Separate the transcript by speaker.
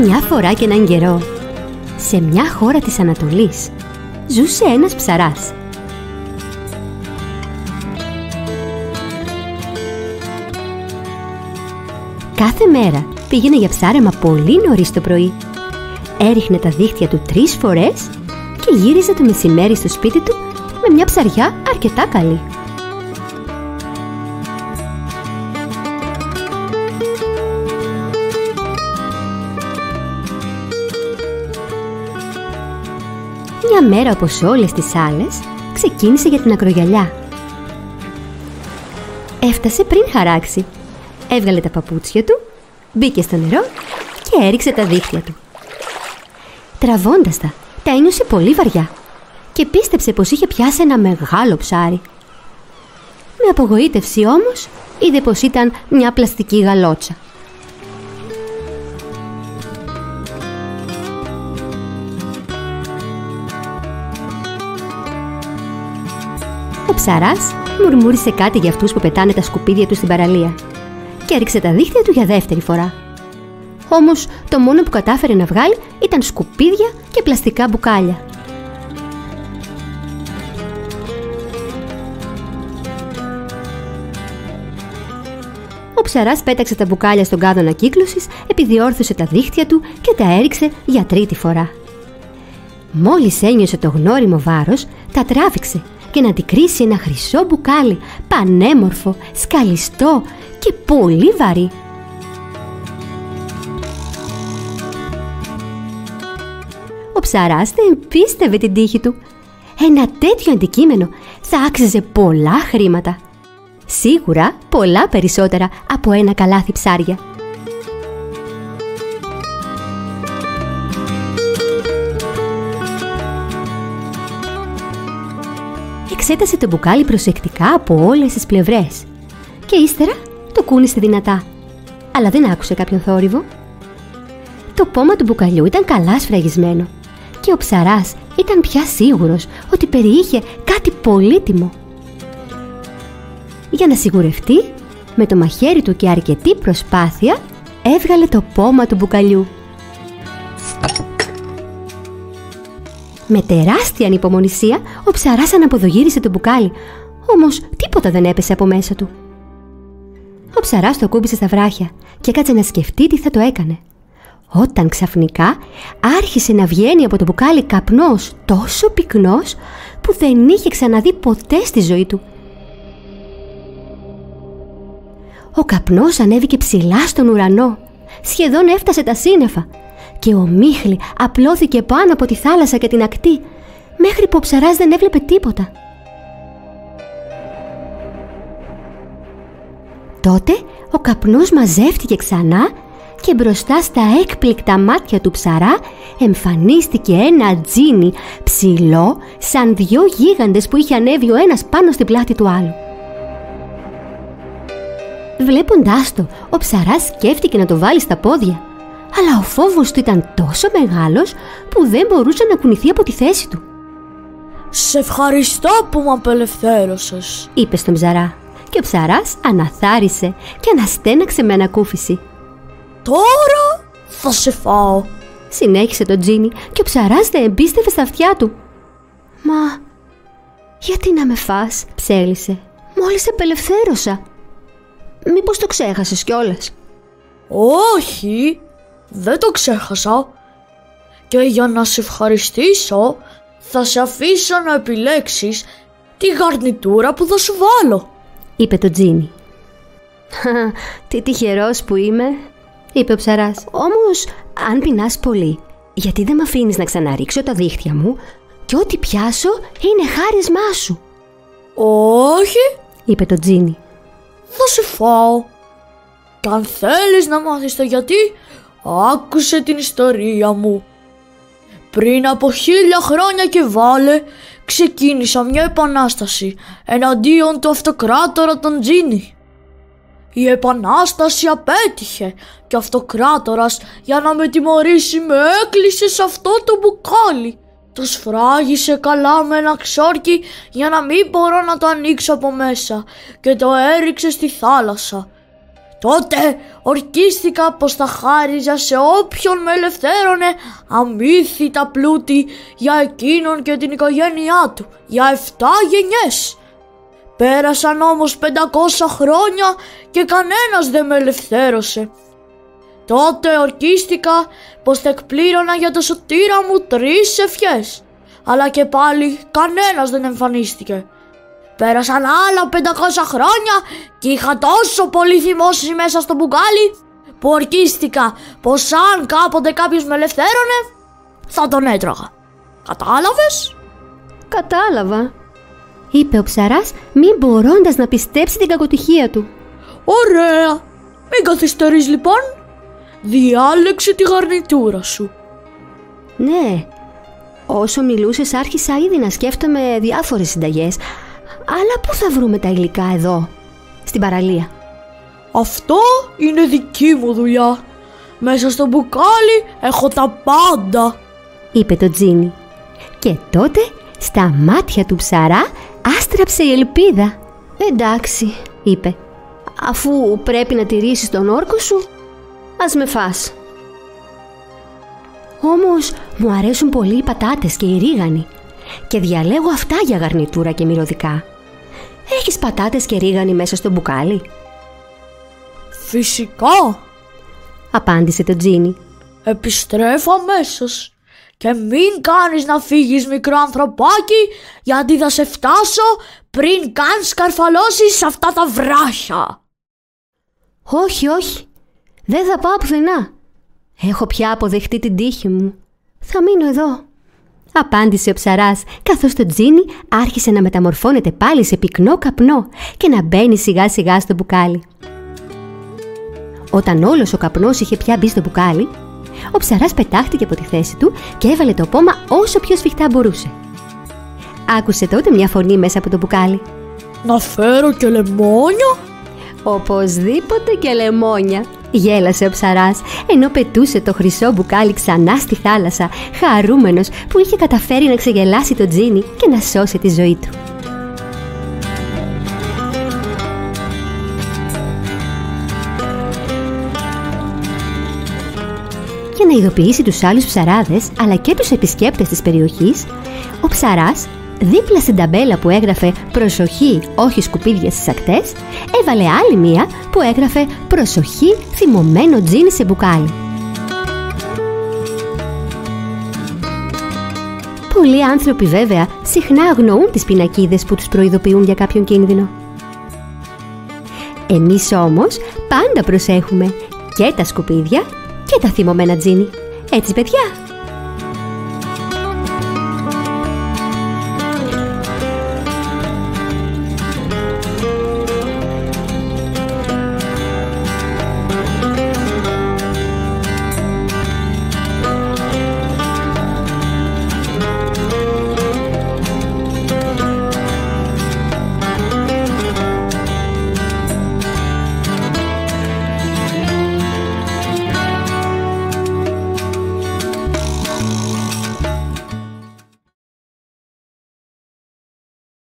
Speaker 1: Μια φορά και έναν καιρό, σε μια χώρα της Ανατολής, ζούσε ένας ψαράς. Κάθε μέρα πήγαινε για ψάρεμα πολύ νωρίς το πρωί. Έριχνε τα δίχτυα του 3 φορές και γύριζε το μεσημέρι στο σπίτι του με μια ψαριά αρκετά καλή. Μια μέρα, όπως όλες τις άλλες, ξεκίνησε για την ακρογιαλιά. Έφτασε πριν χαράξει. Έβγαλε τα παπούτσια του, μπήκε στο νερό και έριξε τα δίχτυα του. Τραβώντας τα ένιωσε πολύ βαριά και πίστεψε πως είχε πιάσει ένα μεγάλο ψάρι. Με απογοήτευση όμως, είδε πως ήταν μια πλαστική γαλότσα. Ο ψαράς μουρμούρισε κάτι για αυτούς που πετάνε τα σκουπίδια του στην παραλία και έριξε τα δίχτυα του για δεύτερη φορά. Όμως το μόνο που κατάφερε να βγάλει ήταν σκουπίδια και πλαστικά μπουκάλια. Ο ψαράς πέταξε τα μπουκάλια στον κάδο ανακύκλωσης, επιδιόρθωσε τα δίχτυα του και τα έριξε για τρίτη φορά. Μόλις ένιωσε το γνώριμο βάρος, τα τράβηξε και να αντικρίσει ένα χρυσό μπουκάλι, πανέμορφο, σκαλιστό και πολύ βαρύ. Ο ψαράς δεν πίστευε την τύχη του. Ένα τέτοιο αντικείμενο θα άξιζε πολλά χρήματα. Σίγουρα πολλά περισσότερα από ένα καλάθι ψάρια. Εξέτασε το μπουκάλι προσεκτικά από όλες τις πλευρές και ύστερα το κούνησε δυνατά, αλλά δεν άκουσε κάποιον θόρυβο. Το πόμα του μπουκαλιού ήταν καλά σφραγισμένο και ο ψαράς ήταν πια σίγουρος ότι περιείχε κάτι πολύτιμο. Για να σιγουρευτεί, με το μαχαίρι του και αρκετή προσπάθεια έβγαλε το πόμα του μπουκαλιού. Με τεράστια ανυπομονησία, ο ψαράς αναποδογύρισε το μπουκάλι, όμως τίποτα δεν έπεσε από μέσα του. Ο ψαράς το ακούμπησε στα βράχια και έκατσε να σκεφτεί τι θα το έκανε, όταν ξαφνικά άρχισε να βγαίνει από το μπουκάλι καπνός τόσο πυκνός που δεν είχε ξαναδεί ποτέ στη ζωή του. Ο καπνός ανέβηκε ψηλά στον ουρανό, σχεδόν έφτασε τα σύννεφα και ομίχλη απλώθηκε πάνω από τη θάλασσα και την ακτή, μέχρι που ο ψαράς δεν έβλεπε τίποτα. Τότε ο καπνός μαζεύτηκε ξανά και μπροστά στα έκπληκτα μάτια του ψαρά εμφανίστηκε ένα τζίνι ψηλό σαν 2 γίγαντες που είχε ανέβει ο ένας πάνω στην πλάτη του άλλου. Βλέποντάς το, ο ψαράς σκέφτηκε να το βάλει στα πόδια, αλλά ο φόβος του ήταν τόσο μεγάλος που δεν μπορούσε να κουνηθεί από τη θέση του.
Speaker 2: «Σε ευχαριστώ που με απελευθέρωσες»,
Speaker 1: είπε στον ψαρά, και ο ψαράς αναθάρισε και αναστέναξε με ανακούφιση.
Speaker 2: «Τώρα θα σε φάω»,
Speaker 1: συνέχισε το τζίνι, και ο ψαράς δεν πίστευε στα αυτιά του. «Μα γιατί να με φας?» ψέλισε. «Μόλις απελευθέρωσα. Μήπως το ξέχασες κιόλας?»
Speaker 2: «Όχι, δεν το ξέχασα. Και για να σε ευχαριστήσω θα σε αφήσω να επιλέξεις τη γαρνιτούρα που θα σου βάλω»,
Speaker 1: είπε το τζίνι. «Τι τυχερός που είμαι», είπε ο ψαράς. «Όμως αν πεινάς πολύ, γιατί δεν με αφήνεις να ξαναρίξω τα δίχτυα μου και ό,τι πιάσω είναι χάρισμά σου?»
Speaker 2: «Όχι», είπε
Speaker 1: το τζίνι.
Speaker 2: «Θα σε φάω. Και αν θέλεις να μάθεις το γιατί, άκουσε την ιστορία μου. Πριν από 1000 χρόνια και βάλε, ξεκίνησα μια επανάσταση εναντίον του αυτοκράτορα τον Τζίνι. Η επανάσταση απέτυχε και ο αυτοκράτορας, για να με τιμωρήσει, με έκλεισε σε αυτό το μπουκάλι. Το σφράγισε καλά με ένα ξόρκι για να μην μπορώ να το ανοίξω από μέσα και το έριξε στη θάλασσα. Τότε ορκίστηκα πως θα χάριζα σε όποιον με ελευθέρωνε αμύθιτα πλούτη για εκείνον και την οικογένειά του, για 7 γενιές. Πέρασαν όμως 500 χρόνια και κανένας δεν με ελευθέρωσε. Τότε ορκίστηκα πως θα εκπλήρωνα για το σωτήρα μου 3 ευχές, αλλά και πάλι κανένας δεν εμφανίστηκε. Πέρασαν άλλα 500 χρόνια και είχα τόσο πολύ θυμώσει μέσα στο μπουκάλι που ορκίστηκα πως αν κάποτε κάποιος με ελευθέρωνε θα τον έτρωγα. Κατάλαβες?
Speaker 1: «Κατάλαβα», είπε ο ψαράς, μην μπορώντας να πιστέψει την κακοτυχία του.
Speaker 2: «Ωραία, μην καθυστερείς λοιπόν. Διάλεξε τη γαρνιτούρα σου».
Speaker 1: «Ναι, όσο μιλούσες άρχισα ήδη να σκέφτομαι διάφορες συνταγές. Αλλά πού θα βρούμε τα υλικά εδώ, στην παραλία?»
Speaker 2: «Αυτό είναι δική μου δουλειά. Μέσα στο μπουκάλι έχω τα πάντα»,
Speaker 1: είπε το τζίνι. Και τότε στα μάτια του ψαρά άστραψε η ελπίδα. «Εντάξει», είπε, «αφού πρέπει να τηρήσεις τον όρκο σου, ας με φας. Όμως μου αρέσουν πολύ οι πατάτες και οι ρίγανοι και διαλέγω αυτά για γαρνιτούρα και μυρωδικά. Έχεις πατάτες και ρίγανη μέσα στο μπουκάλι?»
Speaker 2: «Φυσικά»,
Speaker 1: απάντησε το τζίνι.
Speaker 2: «Επιστρέφω αμέσως και μην κάνεις να φύγεις, μικρό ανθρωπάκι, γιατί θα σε φτάσω πριν καν σκαρφαλώσεις αυτά τα βράχια».
Speaker 1: «Όχι, όχι, δεν θα πάω πουθενά. Έχω πια αποδεχτεί την τύχη μου. Θα μείνω εδώ», απάντησε ο ψαράς, καθώς το τζίνι άρχισε να μεταμορφώνεται πάλι σε πυκνό καπνό και να μπαίνει σιγά σιγά στο μπουκάλι. Όταν όλος ο καπνός είχε πια μπει στο μπουκάλι, ο ψαράς πετάχτηκε από τη θέση του και έβαλε το πόμα όσο πιο σφιχτά μπορούσε. Άκουσε τότε μια φωνή μέσα από το μπουκάλι.
Speaker 2: «Να φέρω και λεμόνια?»
Speaker 1: «Οπωσδήποτε και λεμόνια», γέλασε ο ψαράς, ενώ πετούσε το χρυσό μπουκάλι ξανά στη θάλασσα, χαρούμενος που είχε καταφέρει να ξεγελάσει το τζίνι και να σώσει τη ζωή του. Για να ειδοποιήσει τους άλλους ψαράδες αλλά και τους επισκέπτες της περιοχής, ο ψαράς, δίπλα στην ταμπέλα που έγραφε «Προσοχή, όχι σκουπίδια στις ακτές», έβαλε άλλη μία που έγραφε «Προσοχή, θυμωμένο τζίνι σε μπουκάλι». Πολλοί άνθρωποι βέβαια συχνά αγνοούν τις πινακίδες που τους προειδοποιούν για κάποιον κίνδυνο. Εμείς όμως πάντα προσέχουμε και τα σκουπίδια και τα θυμωμένα τζίνι. Έτσι παιδιά!